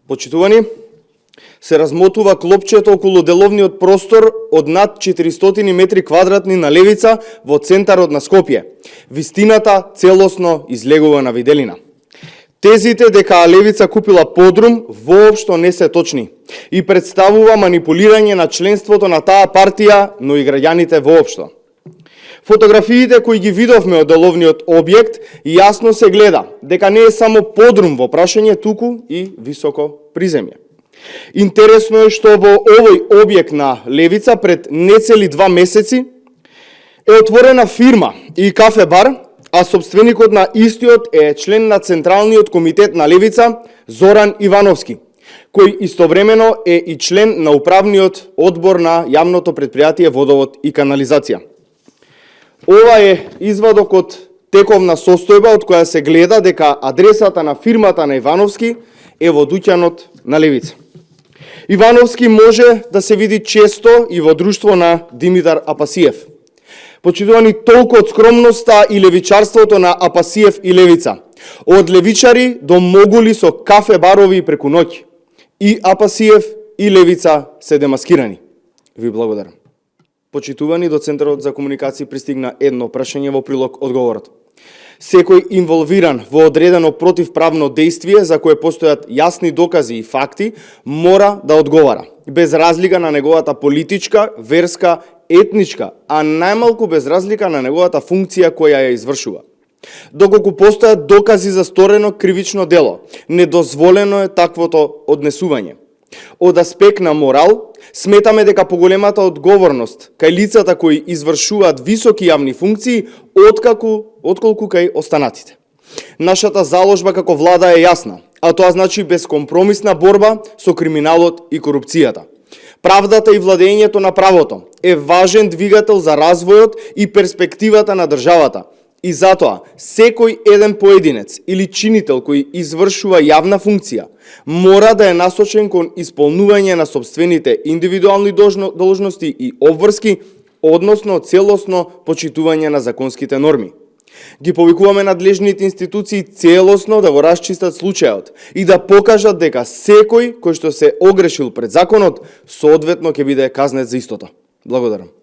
Почитувани, се размотува клопчето околу деловниот простор од над 400 метри квадратни на Левица во центарот на Скопје. Вистината целосно излегува на виделина. Тезите дека Левица купила подрум воопшто не се точни и представува манипулирање на членството на таа партија, но и граѓаните воопшто. Фотографиите кои ги видовме од деловниот објект јасно се гледа дека не е само подрум во прашање, туку и високо приземје. Интересно е што во овој објект на Левица пред нецели 2 месеци е отворена фирма и кафе-бар, а собственикот на истиот е член на Централниот комитет на Левица Зоран Ивановски, кој истовремено е и член на управниот одбор на јавното претпријатие Водовод и канализација. Ова е извадок од тековна состојба од која се гледа дека адресата на фирмата на Ивановски е во дуќанот на Левица. Ивановски може да се види често и во друштво на Димитар Апасиев. Почитувани, толку од скромноста и левичарството на Апасиев и Левица. Од левичари до могули со кафе-барови преку ноќ. И Апасиев и Левица се демаскирани. Ви благодарам. Почитувани, до Центарот за комуникација пристигна едно прашање во прилог одговорот. Секој инволвиран во одредено противправно дејствие за кое постојат јасни докази и факти, мора да одговара, без разлика на неговата политичка, верска, етничка, а најмалку без разлика на неговата функција која ја извршува. Доколку постојат докази за сторено кривично дело, недозволено е таквото однесување. Од аспект на морал, сметаме дека поголемата одговорност кај лицата кои извршуваат високи јавни функции отколку кај останатите. Нашата заложба како влада е јасна, а тоа значи безкомпромисна борба со криминалот и корупцијата. Правдата и владењето на правото е важен двигател за развојот и перспективата на државата. И затоа, секој еден поединец или чинител кој извршува јавна функција мора да е насочен кон исполнување на собствените индивидуални должности и обврски, односно целосно почитување на законските норми. Ги повикуваме надлежните институции целосно да го расчистат случајот и да покажат дека секој кој што се огрешил пред законот, соодветно ќе биде казнет за истото. Благодарам.